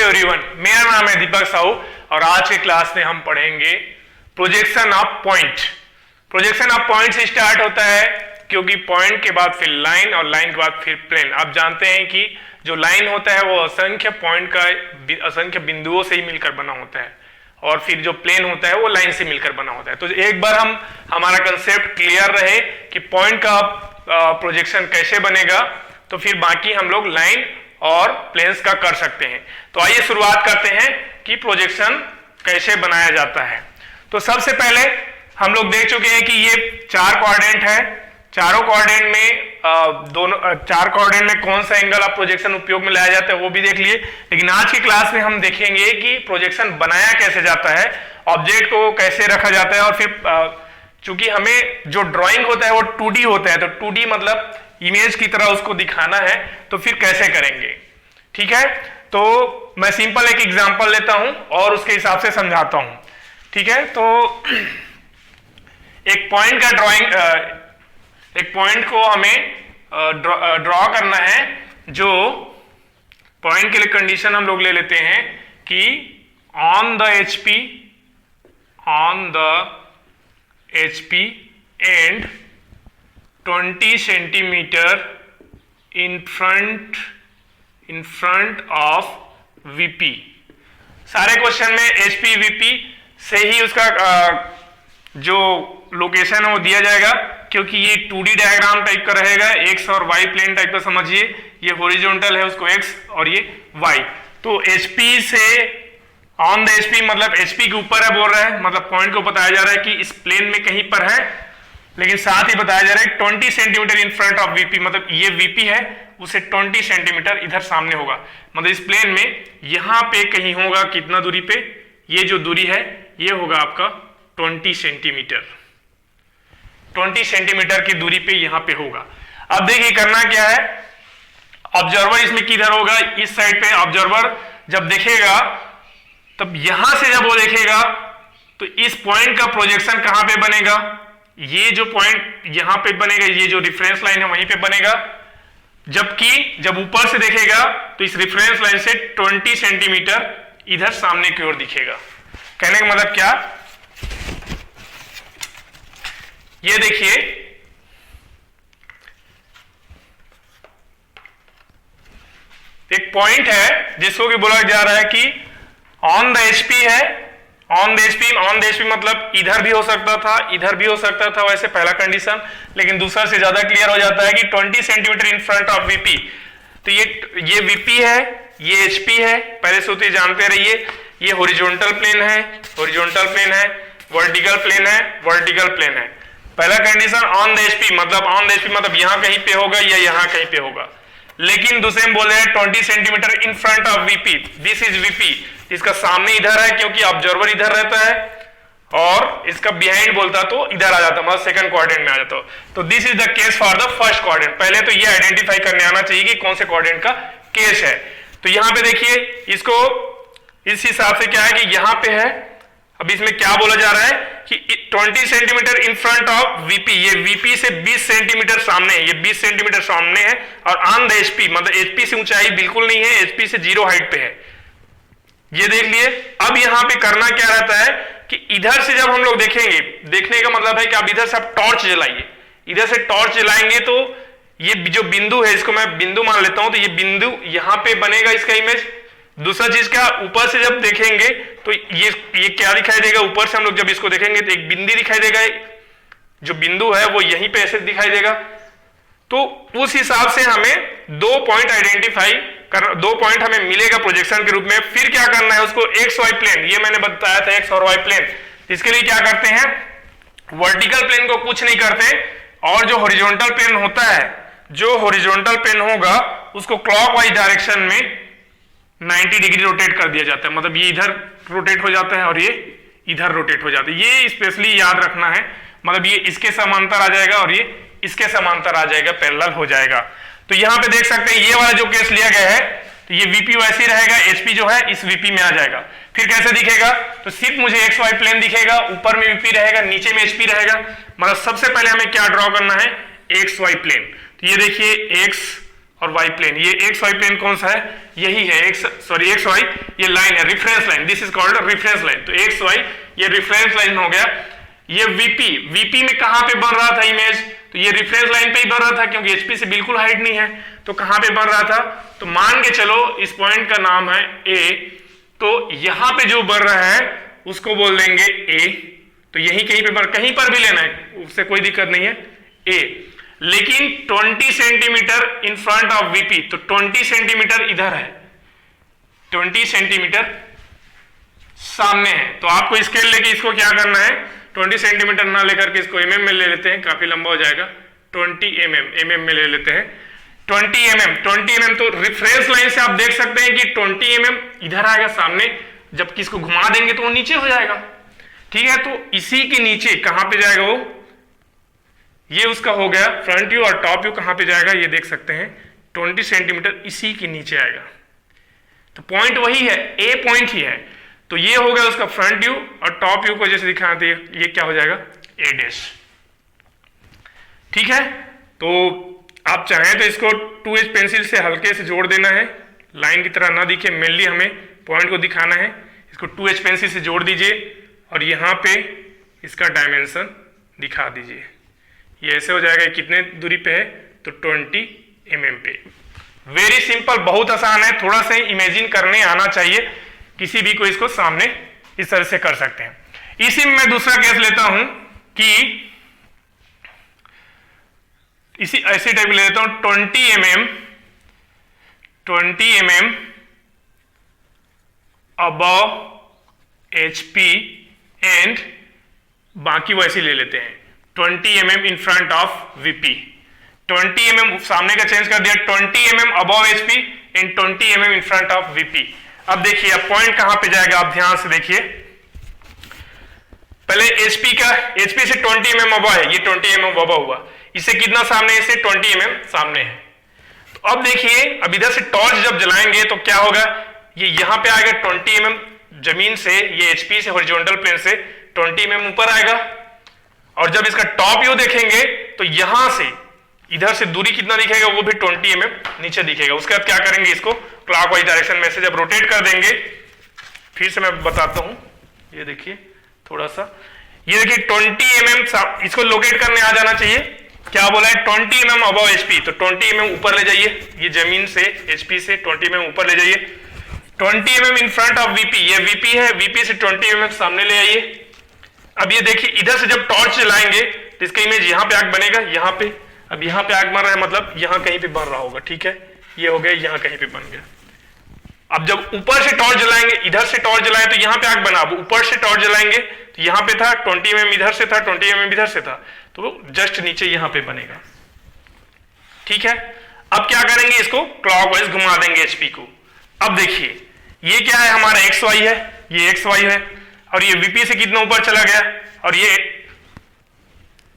Everyone, मेरा नाम है दीपक साहू और आज के क्लास में हम पढ़ेंगे projection of point. Projection of point से स्टार्ट होता है क्योंकि पॉइंट के बाद फिर लाइन और लाइन के बाद फिर प्लेन। आप जानते हैं कि जो लाइन होता है वो असंख्य पॉइंट का असंख्य बिंदुओं से ही मिलकर बना होता है और फिर जो प्लेन होता है वो लाइन से मिलकर बना होता है। तो एक बार हमारा कंसेप्ट क्लियर रहे कि पॉइंट का प्रोजेक्शन कैसे बनेगा तो फिर बाकी हम लोग लाइन और प्लेन्स का कर सकते हैं। तो आइए शुरुआत करते हैं कि प्रोजेक्शन कैसे बनाया जाता है। तो सबसे पहले हम लोग देख चुके हैं कि ये चार क्वाड्रेंट है, चारों क्वाड्रेंट में चार क्वाड्रेंट में कौन सा एंगल ऑफ प्रोजेक्शन उपयोग में लाया जाता है वो भी देख लिए। लेकिन आज की क्लास में हम देखेंगे कि प्रोजेक्शन बनाया कैसे जाता है, ऑब्जेक्ट को कैसे रखा जाता है और फिर चूंकि हमें जो ड्राइंग होता है वो 2D होता है, तो 2D मतलब इमेज की तरह उसको दिखाना है, तो फिर कैसे करेंगे। ठीक है, तो मैं सिंपल एक एग्जांपल लेता हूं और उसके हिसाब से समझाता हूं। ठीक है, तो एक पॉइंट का ड्राइंग, एक पॉइंट को हमें ड्रॉ करना है। जो पॉइंट के लिए कंडीशन हम लोग ले लेते हैं कि on the HP and 20 centimetre in front of VP। सारे क्वेश्चन में HP VP से ही उसका जो लोकेशन है वो दिया जाएगा, क्योंकि ये 2D डायग्राम टाइप का रहेगा, एक्स और वाई प्लेन टाइप का समझिए। ये हॉरिजॉन्टल है, उसको एक्स और ये वाई। तो HP से ऑन द HP मतलब HP के ऊपर है बोल रहा है, मतलब पॉइंट को बताया जा रहा है कि इस प्लेन में कहीं पर है, लेकिन साथ ही बताया जा रहा है 20 centimetre in front of VP, मतलब ये VP है उसे 20 सेंटीमीटर इधर सामने होगा, मतलब इस प्लेन में यहां पे कहीं होगा। कितना दूरी पे? ये जो दूरी है ये होगा आपका 20 सेंटीमीटर। 20 सेंटीमीटर की दूरी पे यहां पे होगा। अब देखिए करना क्या है, ऑब्जर्वर इसमें किधर होगा? इस साइड पे। ऑब्जर्वर जब देखेगा तब यहां से जब वो देखेगा तो इस पॉइंट का प्रोजेक्शन कहां पे बनेगा? ये जो पॉइंट यहां पे बनेगा, ये जो रिफरेंस लाइन है वहीं पे बनेगा। जबकि जब ऊपर से देखेगा तो इस रिफरेंस लाइन से 20 सेंटीमीटर इधर सामने की ओर दिखेगा। कहने का मतलब क्या? ये देखिए, एक पॉइंट है जिसको कि बोला जा रहा है कि ऑन द HP है। ऑन द HP मतलब इधर भी हो सकता था, इधर भी हो सकता था, वैसे पहला कंडीशन। लेकिन दूसरा से ज्यादा क्लियर हो जाता है कि 20 centimetre in front of VP। तो ये VP है, ये HP है, पहले से होते जानते रहिए। ये हॉरिजॉन्टल प्लेन है, हॉरिजॉन्टल प्लेन है, वर्टिकल प्लेन है, वर्टिकल प्लेन है। पहला कंडीशन ऑन द HP मतलब यहां कहीं पे होगा या यहां कहीं पे होगा। लेकिन दूसरे में बोल रहे हैं 20 centimetre in front of VP, this is VP। इसका सामने इधर है क्योंकि ऑब्जर्वर इधर रहता है, और इसका बिहाइंड बोलता तो इधर आ जाता, मतलब सेकंड क्वाड्रेंट में आ जाता। तो this is the case for the first quadrant. पहले तो ये आइडेंटिफाई करने आना चाहिए कि कौन से क्वाड्रेंट का केस है। तो यहां पे देखिए, इसको इस हिसाब से क्या है कि यहां पे है। अब इसमें क्या बोला जा रहा है कि 20 centimetre in front of VP, ये VP से 20 सेंटीमीटर सामने है, ये 20 सेंटीमीटर सामने है। और ऑन द HP मतलब HP से ऊंचाई बिल्कुल नहीं है, HP से 0 हाइट पे है। ये देख लिए। अब यहां पे करना क्या रहता है कि इधर से जब हम लोग देखेंगे, देखने का मतलब है कि आप इधर से आप टॉर्च जलाइए, इधर से टॉर्च जलाएंगे तो ये जो बिंदु है, इसको मैं बिंदु मान लेता हूं, तो ये बिंदु यहां पे बनेगा इसका इमेज। दूसरा चीज क्या, ऊपर से जब देखेंगे तो ये क्या दिखाई देगा? ऊपर से हम लोग जब इसको देखेंगे तो एक बिंदु दिखाई देगा, जो बिंदु है वो यहीं पे ऐसे दिखाई देगा। तो उस हिसाब से हमें दो पॉइंट आइडेंटिफाई कर, दो पॉइंट हमें मिलेगा प्रोजेक्शन के रूप में। फिर क्या करना है उसको, एक्स वाई प्लेन, ये मैंने बताया था एक्स और वाई प्लेन। इसके लिए क्या करते हैं, वर्टिकल प्लेन को कुछ नहीं करते, और जो हॉरिजॉन्टल प्लेन होता है, जो हॉरिजॉन्टल प्लेन होगा उसको क्लॉकवाइज डायरेक्शन में 90 डिग्री रोटेट कर दिया जाता है। मतलब ये इधर रोटेट हो जाता है और ये इधर रोटेट हो जाता है। ये स्पेशली याद रखना है, मतलब ये इसके समांतर आ जाएगा और ये इसके समांतर आ जाएगा, पैरेलल हो जाएगा। तो यहां पे देख सकते हैं ये वाला जो केस लिया गया है, तो ये VP वैसे ही रहेगा, HP जो है इस VP में आ जाएगा। फिर कैसे दिखेगा, तो सिर्फ मुझे XY प्लेन दिखेगा, ऊपर में VP रहेगा, नीचे में HP रहेगा। मतलब सबसे पहले हमें क्या ड्रॉ करना है, XY प्लेन। तो ये देखिए और वाई प्लेन। ये एक्स वाई प्लेन कौन सा है? यही है एक्स वाई, ये लाइन है reference line, this is called reference line. तो एक्स वाई ये रिफरेंस लाइन हो गया। ये वीपी में कहां पे बन रहा था इमेज? तो ये रिफरेंस लाइन पे ही बन रहा था क्योंकि एचपी से बिल्कुल हाइट नहीं है। तो कहां पे बन रहा था? तो मान के चलो इस पॉइंट का नाम है ए, तो यहां पे जो बन रहा है उसको बोल देंगे ए। तो यही कहीं पर भी लेना है, उससे कोई दिक्कत नहीं है, ए। लेकिन 20 centimetre in front of VP, तो 20 सेंटीमीटर इधर है, 20 सेंटीमीटर सामने है। तो आपको स्केल लेके इसको क्या करना है, 20 सेंटीमीटर ना लेकर के इसको एमएम में ले लेते हैं, काफी लंबा हो जाएगा। 20 एमएम में ले लेते हैं। 20 एमएम तो रिफरेंस लाइन से आप देख सकते हैं कि 20 एमएम इधर आएगा सामने, जबकि इसको घुमा देंगे तो वो नीचे हो जाएगा। ठीक है, तो इसी के नीचे कहां पे जाएगा वो? ये उसका हो गया फ्रंट व्यू, और टॉप व्यू कहां पे जाएगा ये देख सकते हैं, 20 सेंटीमीटर इसी के नीचे आएगा। तो पॉइंट वही है, ए पॉइंट ही है। तो ये हो गया उसका फ्रंट व्यू, और टॉप व्यू को जैसे दिखाते हैं ये क्या हो जाएगा, ए डैश। ठीक है, तो आप चाहें तो इसको 2H पेंसिल से हल्के से जोड़ देना है, लाइन की तरह ना दिखे, मेनली हमें पॉइंट को दिखाना है। इसको 2H पेंसिल से जोड़ दीजिए और यहाँ पे इसका डायमेंशन दिखा दीजिए। ये ऐसे हो जाएगा, कितने दूरी पे है? तो 20 mm पे। वेरी सिंपल, बहुत आसान है, थोड़ा सा इमेजिन करने आना चाहिए, किसी भी को इसको सामने इस तरह से कर सकते हैं। इसी में मैं दूसरा केस लेता हूं कि इसी ऐसे टाइप ले लेता हूं, 20 mm अबव एचपी एंड बाकी वैसे ले लेते हैं 20 mm in front of VP. 20 mm सामने का चेंज कर दिया, 20 mm above HP and 20 mm in front of VP. अब देखिए अब पॉइंट कहां पे जाएगा, आप ध्यान से देखिए। पहले एचपी से 20 mm अबव है, ये 20 mm अबव हुआ, इससे कितना सामने है? इससे 20 mm सामने है। तो अब देखिए, अब इधर से टॉर्च जब जलाएंगे तो क्या होगा, ये यहां पे आएगा 20 mm जमीन से, ये एचपी से हॉरिजॉन्टल प्लेन से 20 mm ऊपर आएगा। और जब इसका टॉप व्यू देखेंगे तो यहां से इधर से दूरी कितना दिखेगा, वो भी 20 mm नीचे दिखेगा। उसके बाद क्या करेंगे, इसको क्लॉकवाइज डायरेक्शन में से जब रोटेट कर देंगे, फिर से मैं बताता हूं, ये देखिए थोड़ा सा, ये देखिए 20 mm इसको लोकेट करने आ जाना चाहिए। क्या बोला है, 20 mm अबव एचपी, तो 20 mm ऊपर ले जाइए, ये जमीन से एचपी से 20 mm ऊपर ले जाइए। 20 mm in front of VP, ये वीपी है, वीपी से 20 mm सामने ले आइए। अब ये देखिए इधर से जब टॉर्च चलाएंगे तो इसका इमेज यहाँ पे आग बनेगा, यहाँ पे। अब यहाँ पे आग बन रहा है, मतलब यहाँ कहीं पे बन रहा होगा। ठीक है, ये हो गया, यहाँ कहीं पे बन गया। अब जब ऊपर से टॉर्च जलाएंगे, इधर से टॉर्च जलाए तो यहाँ पे आग बना, अब ऊपर से टॉर्च जलाएंगे तो यहाँ पे था 20 mm इधर से था, 20 mm इधर से था, तो जस्ट नीचे यहाँ पे बनेगा। ठीक है, अब क्या करेंगे, इसको क्लॉकवाइज घुमा देंगे एचपी को। अब देखिए ये क्या है, हमारा एक्स वाई है, ये एक्स वाई है, और ये वीपी से कितना ऊपर चला गया, और ये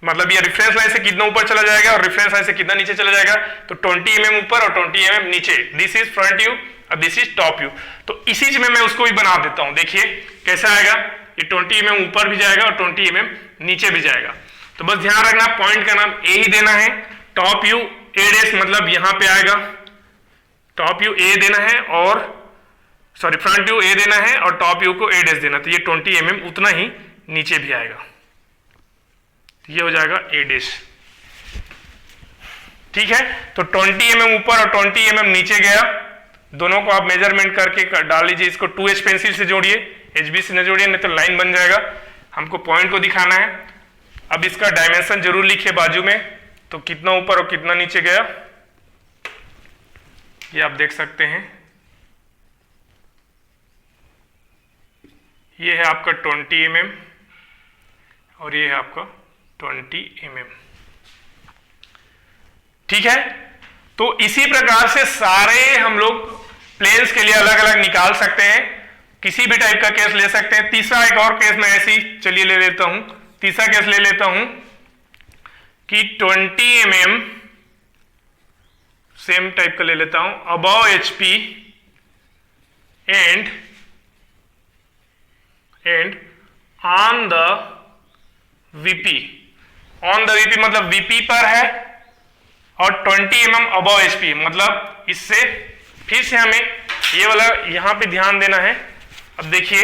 मतलब ये रेफरेंस लाइन से कितना ऊपर चला जाएगा और रेफरेंस लाइन से कितना नीचे चला जाएगा, तो 20 mm ऊपर और 20 mm नीचे। दिस इज फ्रंट व्यू और दिस इज टॉप व्यू। तो इसी में मैं उसको भी बना देता हूं, देखिए कैसा आएगा, ये 20 mm ऊपर भी जाएगा और 20 mm नीचे भी जाएगा। तो बस ध्यान रखना, पॉइंट का नाम ए ही देना है। टॉप व्यू ए डैश मतलब यहां पे आएगा, टॉप व्यू ए देना है, और सॉरी फ्रंट व्यू ए देना है और टॉप व्यू को ए डैश देना, तो ये 20 mm उतना ही नीचे भी आएगा, ये हो जाएगा ए डैश। ठीक है, तो 20 mm ऊपर और 20 mm नीचे गया, दोनों को आप मेजरमेंट करके डाल लीजिए। इसको 2H पेंसिल से जोड़िए, HB से न जोड़िए नहीं तो लाइन बन जाएगा। हमको पॉइंट को दिखाना है। अब इसका डायमेंशन जरूर लिखिए बाजू में, तो कितना ऊपर और कितना नीचे गया ये आप देख सकते हैं। ये है आपका 20 mm और ये है आपका 20 mm। ठीक है, तो इसी प्रकार से सारे हम लोग प्लेन्स के लिए अलग अलग निकाल सकते हैं, किसी भी टाइप का केस ले सकते हैं। तीसरा एक और केस मैं ऐसे ही चलिए ले लेता हूं, तीसरा केस ले लेता हूं कि 20 mm सेम टाइप का ले लेता हूं, above HP and on the VP. On the VP मतलब वीपी पर है और 20 mm अबव HP, मतलब इससे फिर से हमें ये वाला यहां पे ध्यान देना है। अब देखिए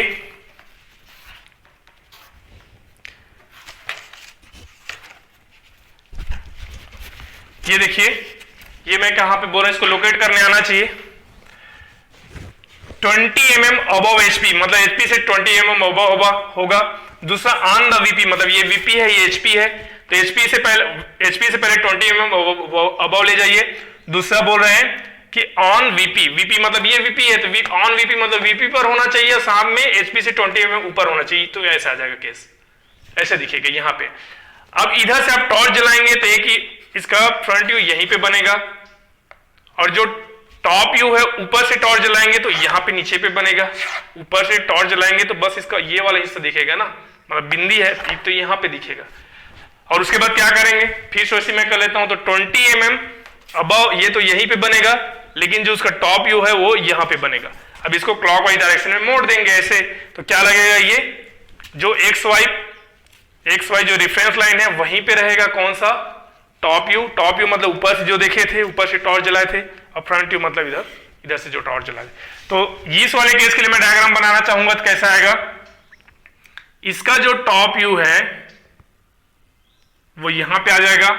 ये देखिए, ये मैं कहां पे बोल रहा हूं, इसको लोकेट करने आना चाहिए। 20 mm अबव HP, मतलब HP से 20 mm अबव होगा। दूसरा ऑन द VP, मतलब ये VP है, ये HP है, तो HP से पहले 20 mm अबव ले जाइए। दूसरा बोल रहे हैं कि ऑन VP मतलब ये VP है, तो ऑन VP मतलब VP पर होना चाहिए, साथ में HP से 20 mm ऊपर होना चाहिए, तो ऐसा आ जाएगा केस, ऐसे दिखेगा यहाँ पे। अब इधर से आप टॉर्च जलाएंगे तो एक ही इसका फ्रंट व्यू यहीं पे बनेगा, और जो टॉप व्यू है ऊपर से टॉर्च जलाएंगे तो यहाँ पे नीचे पे बनेगा। ऊपर से टॉर्च जलाएंगे तो बस इसका ये वाला हिस्सा दिखेगा ना, मतलब बिंदी है तो यहाँ पे दिखेगा। और उसके बाद क्या करेंगे, फिर सोची मैं कर लेता हूं, तो 20 mm अबव ये तो यहीं पे बनेगा, लेकिन जो उसका टॉप व्यू है वो यहाँ पे बनेगा। अब इसको क्लॉकवाइज डायरेक्शन में मोड़ देंगे ऐसे, तो क्या लगेगा, ये जो एक्स वाई जो रेफरेंस लाइन है वहीं पे रहेगा कौन सा, टॉप व्यू मतलब ऊपर से जो देखे थे, ऊपर से टॉर्च जलाए थे, और फ्रंट व्यू मतलब इधर से जो टॉर्च जलाए। तो इस वाले केस के लिए मैं डायग्राम बनाना चाहूंगा, तो कैसा आएगा, इसका जो टॉप व्यू है वो यहां पे आ जाएगा,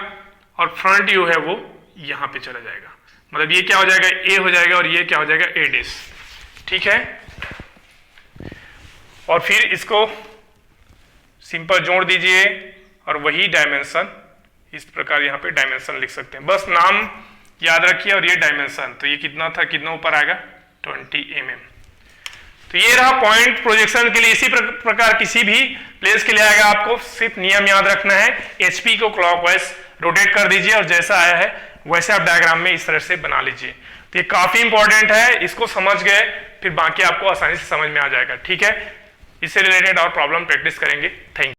और फ्रंट व्यू है वो यहां पे चला जाएगा, मतलब ये क्या हो जाएगा, ए हो जाएगा, और ये क्या हो जाएगा, ए डिस। ठीक है, और फिर इसको सिंपल जोड़ दीजिए, और वही डायमेंशन इस प्रकार यहाँ पे डायमेंशन लिख सकते हैं, बस नाम याद रखिए, और ये डायमेंशन, तो ये कितना था, कितना ऊपर आएगा, 20 mm। तो ये रहा पॉइंट प्रोजेक्शन के लिए। इसी प्रकार किसी भी प्लेस के लिए आएगा, आपको सिर्फ नियम याद रखना है, HP को क्लॉकवाइज रोटेट कर दीजिए, और जैसा आया है वैसे आप डायग्राम में इस तरह से बना लीजिए। तो ये काफी इंपॉर्टेंट है, इसको समझ गए फिर बाकी आपको आसानी से समझ में आ जाएगा। ठीक है, इससे रिलेटेड और प्रॉब्लम प्रैक्टिस करेंगे। Thank you.